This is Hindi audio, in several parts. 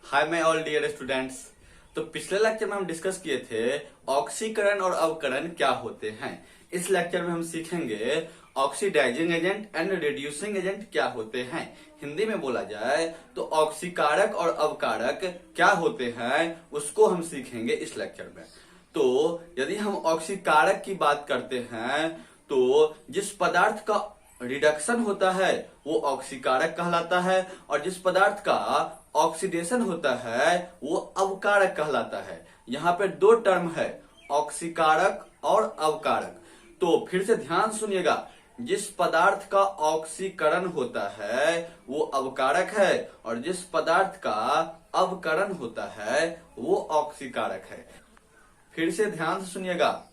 Hi my all dear students. तो पिछले लेक्चर में हम डिस्कस किए थे ऑक्सीकरण और अवकरण क्या होते हैं। इस लेक्चर में हम सीखेंगे oxidising agent and reducing agent क्या होते हैं। हिंदी में बोला जाए तो ऑक्सीकारक और अवकारक क्या होते हैं उसको हम सीखेंगे इस लेक्चर में। तो यदि हम ऑक्सीकारक की बात करते हैं तो जिस पदार्थ का रिडक्शन होता है वो ऑक्सीकारक कहलाता है और जिस पदार्थ का ऑक्सीडेशन होता है वो अवकारक कहलाता है। यहाँ पे दो टर्म है, ऑक्सीकारक और अवकारक। तो फिर से ध्यान सुनिएगा, जिस पदार्थ का ऑक्सीकरण होता है वो अवकारक है और जिस पदार्थ का अवकरण होता है वो ऑक्सीकारक है। फिर से ध्यान से सुनिएगा,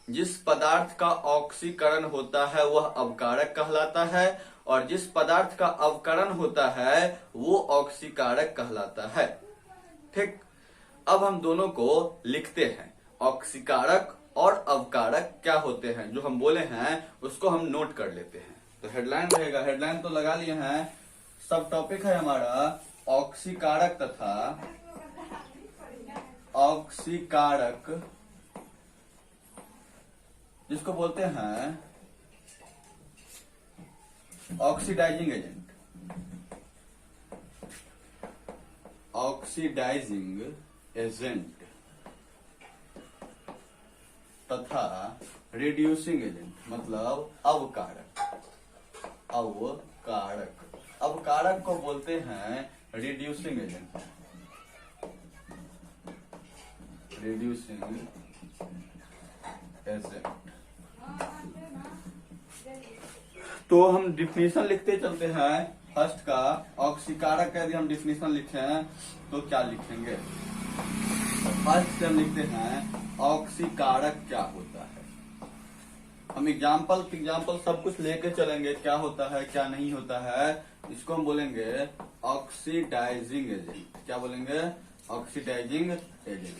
जिस पदार्थ का ऑक्सीकरण होता है वह अवकारक कहलाता है और जिस पदार्थ का अवकरण होता है वो ऑक्सीकारक कहलाता है। ठीक, अब हम दोनों को लिखते हैं। ऑक्सीकारक और अवकारक क्या होते हैं, जो हम बोले हैं उसको हम नोट कर लेते हैं। तो हेडलाइन रहेगा, हेडलाइन तो लगा लिए हैं। सब टॉपिक है हमारा ऑक्सीकारक तथा ऑक्सीकारक, जिसको बोलते हैं ऑक्सीडाइजिंग एजेंट, ऑक्सीडाइजिंग एजेंट तथा रिड्यूसिंग एजेंट मतलब अवकारक। अवकारक को बोलते हैं रिड्यूसिंग एजेंट, रिड्यूसिंग एजेंट। तो हम डिफिनीशन लिखते चलते हैं। फर्स्ट का ऑक्सीकारक का यदि हम डिफिनीशन लिखे हैं तो क्या लिखेंगे। फर्स्ट से हम लिखते हैं ऑक्सीकारक क्या होता है। हम एग्जाम्पल सब कुछ लेके चलेंगे, क्या होता है क्या नहीं होता है। इसको हम बोलेंगे ऑक्सीडाइजिंग एजेंट। क्या बोलेंगे? Oxidising agent.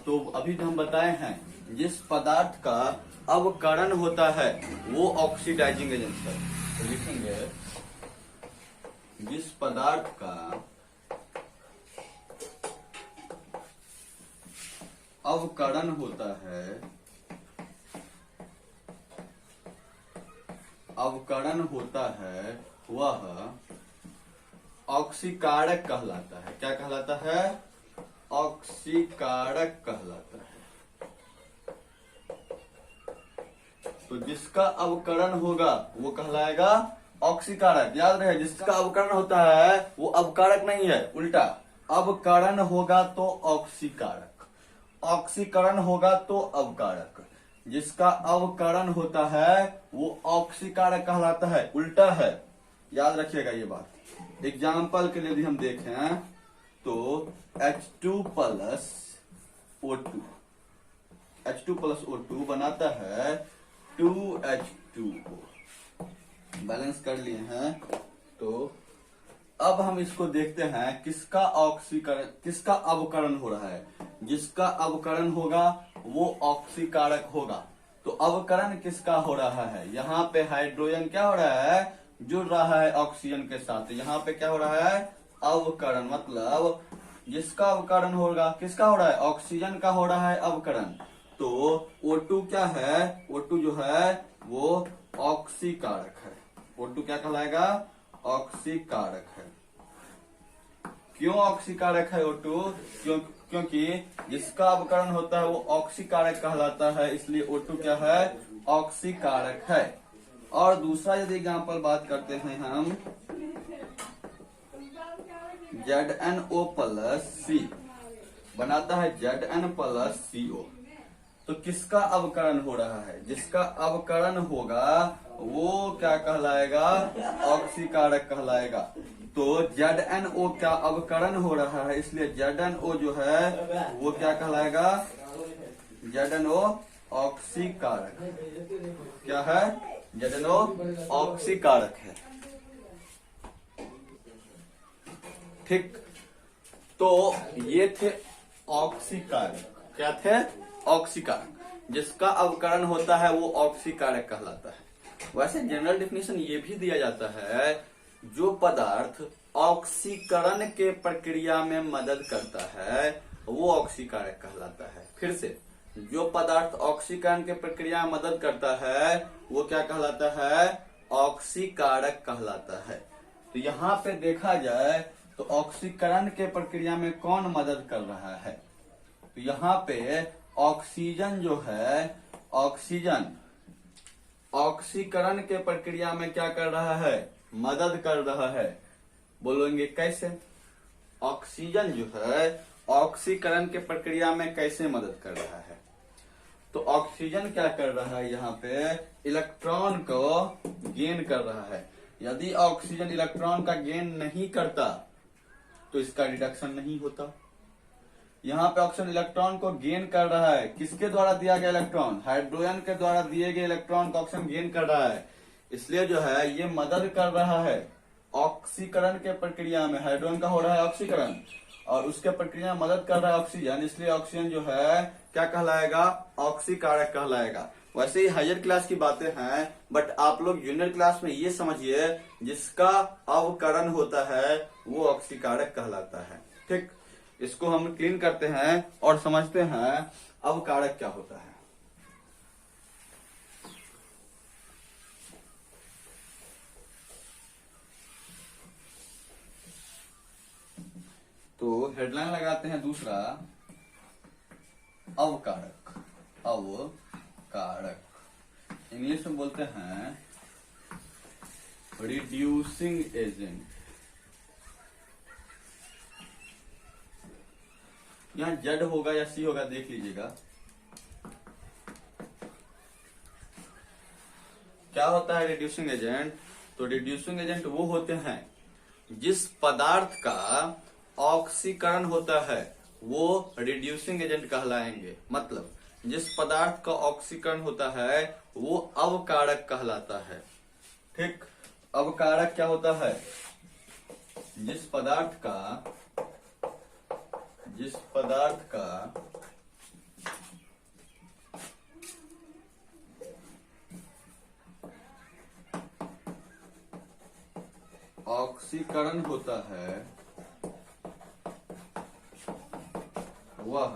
तो अभी जो हम बताए हैं, जिस पदार्थ का अवकरण होता है वो ऑक्सीडाइजिंग एजेंट है। तो लिखेंगे जिस पदार्थ का अवकरण होता है, वह ऑक्सीकारक कहलाता है। क्या कहलाता है? ऑक्सीकारक कहलाता है। तो जिसका अवकरण होगा वो कहलाएगा ऑक्सीकारक। याद रहे, जिसका अवकरण होता है वो अवकारक नहीं है, उल्टा। अवकरण होगा तो ऑक्सीकारक, ऑक्सीकरण होगा तो अवकारक। जिसका अवकरण होता है वो ऑक्सीकारक कहलाता है, उल्टा है। याद रखिएगा ये बात। एग्जाम्पल के लिए यदि हम देखें तो H2 plus O2, H2 plus O2 बनाता है 2H2O। बैलेंस कर लिए हैं। तो अब हम इसको देखते हैं किसका ऑक्सीकरण, किसका अवकरण हो रहा है। जिसका अवकरण होगा वो ऑक्सीकारक होगा। तो अवकरण किसका हो रहा है? यहाँ पे हाइड्रोजन क्या हो रहा है? जुड़ रहा है ऑक्सीजन के साथ। यहाँ पे क्या हो रहा है? अवकरण। मतलब जिसका अवकरण होगा, किसका हो रहा है? ऑक्सीजन का हो रहा है अवकरण। तो O2 क्या है? O2 जो है वो ऑक्सीकारक है। O2 क्या कहलाएगा? ऑक्सीकारक है। क्यों ऑक्सीकारक है O2? क्योंकि जिसका अवकरण होता है वो ऑक्सीकारक कहलाता है, इसलिए O2 क्या है? ऑक्सीकारक है। और दूसरा यदि एग्जाम्पल बात करते हैं हम, ZnO प्लस C बनाता है Zn प्लस CO। तो किसका अवकरण हो रहा है? जिसका अवकरण होगा वो क्या कहलाएगा? ऑक्सीकारक कहलाएगा। तो ZnO क्या अवकरण हो रहा है, इसलिए ZnO जो है वो क्या कहलाएगा? ZnO ऑक्सीकारक। क्या है? ZnO ऑक्सीकारक है। ठीक, तो ये थे ऑक्सीकारक। क्या थे? ऑक्सीकारक। जिसका अवकरण होता है वो ऑक्सीकारक कहलाता है। वैसे जनरल डेफिनेशन ये भी दिया जाता है, जो पदार्थ ऑक्सीकरण के प्रक्रिया में मदद करता है वो ऑक्सीकारक कहलाता है। फिर से, जो पदार्थ ऑक्सीकरण के प्रक्रिया में मदद करता है वो क्या कहलाता है? ऑक्सीकारक कहलाता है। तो यहाँ पे देखा जाए तो ऑक्सीकरण के प्रक्रिया में कौन मदद कर रहा है? तो यहाँ पे ऑक्सीजन जो है, ऑक्सीजन ऑक्सीकरण के प्रक्रिया में क्या कर रहा है? मदद कर रहा है। बोलेंगे कैसे? ऑक्सीजन जो है ऑक्सीकरण के प्रक्रिया में कैसे मदद कर रहा है? तो ऑक्सीजन क्या कर रहा है? यहाँ पे इलेक्ट्रॉन को गेन कर रहा है। यदि ऑक्सीजन इलेक्ट्रॉन का गेन नहीं करता तो इसका रिडक्शन नहीं होता। यहाँ पे ऑक्सीजन इलेक्ट्रॉन को गेन कर रहा है। किसके द्वारा दिया गया इलेक्ट्रॉन? हाइड्रोजन के द्वारा दिए गए इलेक्ट्रॉन को ऑक्सीजन गेन कर रहा है। इसलिए जो है ये मदद कर रहा है ऑक्सीकरण के प्रक्रिया में। हाइड्रोजन का हो रहा है ऑक्सीकरण और उसके प्रक्रिया में मदद कर रहा है ऑक्सीजन, इसलिए ऑक्सीजन जो है क्या कहलाएगा? ऑक्सीकारक कहलाएगा। वैसे ही हायर क्लास की बातें हैं, बट आप लोग जूनियर क्लास में ये समझिए जिसका अवकरण होता है वो ऑक्सीकारक कहलाता है। ठीक, इसको हम क्लीन करते हैं और समझते हैं अवकारक क्या होता है। तो हेडलाइन लगाते हैं दूसरा, अवकारक। अवकारक इंग्लिश में बोलते हैं रिड्यूसिंग एजेंट। यहाँ जेड होगा या सी होगा देख लीजिएगा। क्या होता है रिड्यूसिंग एजेंट? तो रिड्यूसिंग एजेंट वो होते हैं जिस पदार्थ का ऑक्सीकरण होता है वो रिड्यूसिंग एजेंट कहलाएंगे। मतलब जिस पदार्थ का ऑक्सीकरण होता है वो अवकारक कहलाता है। ठीक, अवकारक क्या होता है? जिस पदार्थ का ऑक्सीकरण होता है वह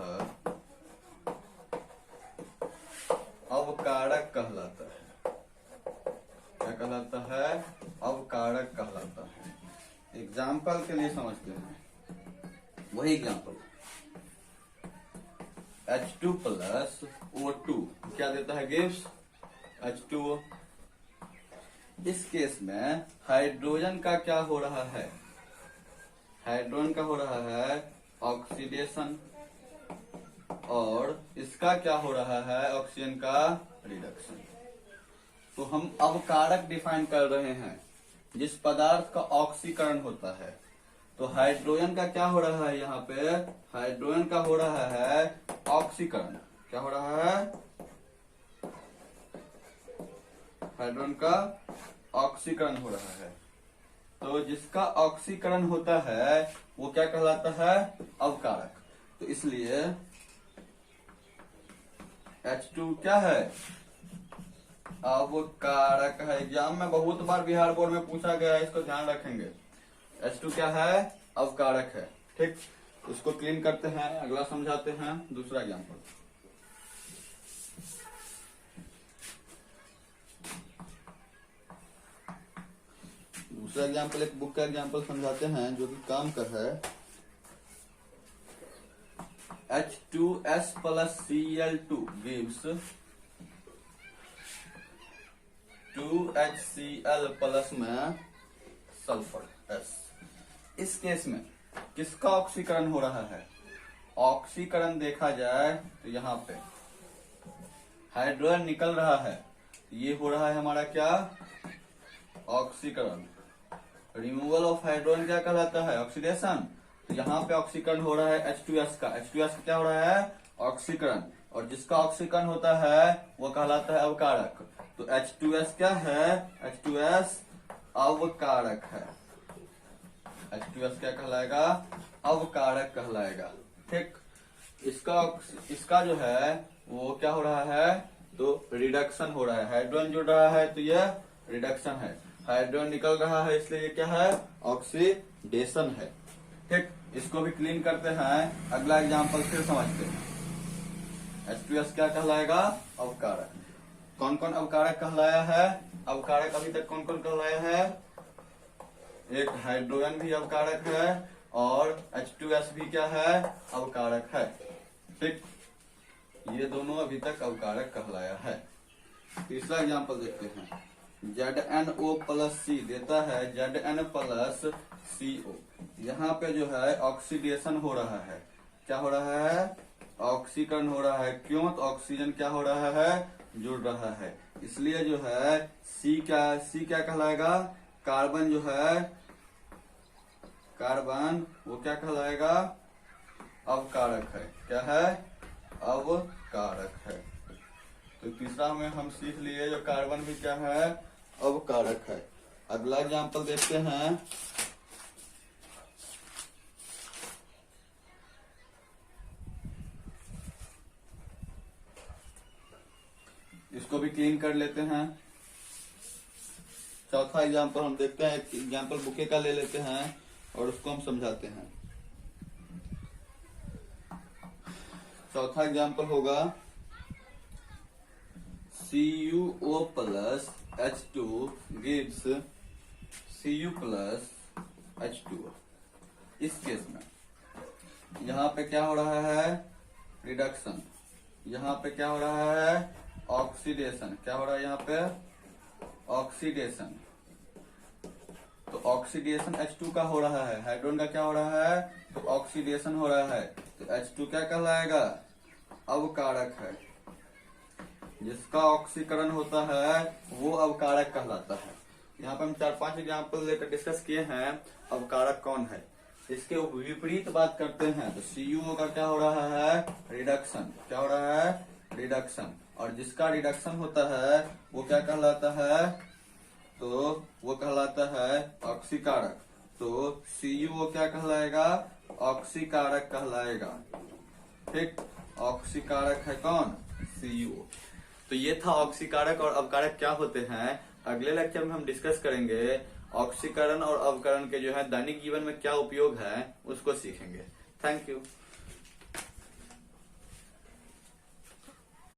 अवकारक कहलाता है। क्या कहलाता है? अवकारक कहलाता है। एग्जाम्पल के लिए समझते हैं, वही एग्जाम्पल H2 प्लस O2 क्या देता है? Gives H2O। इस केस में हाइड्रोजन का क्या हो रहा है? हाइड्रोजन का हो रहा है ऑक्सीडेशन और इसका क्या हो रहा है? ऑक्सीजन का रिडक्शन। तो हम अवकारक डिफाइन कर रहे हैं जिस पदार्थ का ऑक्सीकरण होता है। तो हाइड्रोजन का क्या हो रहा है? यहाँ पे हाइड्रोजन का हो रहा है ऑक्सीकरण। क्या हो रहा है? हाइड्रोजन का ऑक्सीकरण हो रहा है। तो जिसका ऑक्सीकरण होता है वो क्या कहलाता है? अवकारक। तो इसलिए H2 क्या है? अवकारक है। एग्जाम में बहुत बार बिहार बोर्ड में पूछा गया है, इसको ध्यान रखेंगे। H2 क्या है? अवकारक है। ठीक, उसको क्लीन करते हैं, अगला समझाते हैं दूसरा एग्जाम्पल। दूसरा एग्जाम्पल एक बुक का एग्जाम्पल समझाते हैं जो कि काम का है। H2S plus Cl2 gives 2HCl plus में सल्फर S। इस केस में किसका ऑक्सीकरण हो रहा है? ऑक्सीकरण देखा जाए तो यहाँ पे हाइड्रोजन निकल रहा है, ये हो रहा है हमारा क्या? ऑक्सीकरण। रिमूवल ऑफ हाइड्रोजन क्या कहलाता है? ऑक्सीडेशन। तो यहाँ पे ऑक्सीकरण हो रहा है H2S का। H2S क्या हो रहा है? ऑक्सीकरण। और जिसका ऑक्सीकरण होता है वो कहलाता है अवकारक। तो H2S क्या है? H2S अवकारक है। H2S क्या कहलाएगा? अवकारक कहलाएगा। ठीक, इसका जो है वो क्या हो रहा है? तो रिडक्शन हो रहा है। हाइड्रोजन जुड़ रहा है तो ये रिडक्शन है। हाइड्रोजन निकल रहा है इसलिए ये क्या है? ऑक्सीडेशन डेसन है। ठीक, इसको भी क्लीन करते हैं। अगला एग्जांपल फिर समझते हैं। H2S क्या कहलाएगा? अवकारक। कौन कौन अवकारक कहलाया है? अवकारक अभी तक कौन कौन कहलाया है? एक हाइड्रोजन भी अवकारक है और H2S भी क्या है? अवकारक है। ठीक, ये दोनों अभी तक अवकारक कहलाया है। तीसरा एग्जांपल देखते हैं। ZnO प्लस सी देता है Zn प्लस CO। यहाँ पे जो है ऑक्सीडेशन हो रहा है। क्या हो रहा है? ऑक्सीकरण हो रहा है। क्यों? तो ऑक्सीजन क्या हो रहा है? जुड़ रहा है। इसलिए जो है सी क्या कहलाएगा? कार्बन जो है, कार्बन वो क्या कहलाएगा? अवकारक है। क्या है? अवकारक है। तो तीसरा में हम सीख लिए जो कार्बन भी क्या है? अवकारक है। अगला एग्जांपल देखते हैं। इसको भी क्लीन कर लेते हैं। चौथा एग्जांपल हम देखते हैं। एक एग्जांपल बुके का ले लेते हैं और उसको हम समझाते हैं। चौथा एग्जांपल होगा CuO plus H2 gives Cu plus H2O। इस केस में यहाँ पे क्या हो रहा है? रिडक्शन। यहाँ पे क्या हो रहा है? ऑक्सीडेशन। क्या हो रहा है यहाँ पे? ऑक्सीडेशन। तो ऑक्सीडेशन H2 का हो रहा है। हाइड्रोजन का क्या हो रहा है? तो ऑक्सीडेशन हो रहा है। तो H2 क्या कहलाएगा? अवकारक है। जिसका ऑक्सीकरण होता है वो अवकारक कहलाता है। यहाँ पे हम 4-5 एग्जाम्पल लेकर डिस्कस किए हैं अवकारक कौन है। इसके विपरीत बात करते हैं तो CuO का क्या हो रहा है? रिडक्शन। क्या हो रहा है? रिडक्शन। और जिसका रिडक्शन होता है वो क्या कहलाता है? तो वो कहलाता है ऑक्सीकारक। तो CuO क्या कहलाएगा? ऑक्सीकारक कहलाएगा। ठीक, ऑक्सीकारक है कौन? CuO। तो ये था ऑक्सीकारक और अवकारक क्या होते हैं। अगले लेक्चर में हम डिस्कस करेंगे ऑक्सीकरण और अवकरण के जो है दैनिक जीवन में क्या उपयोग है, उसको सीखेंगे। Thank you.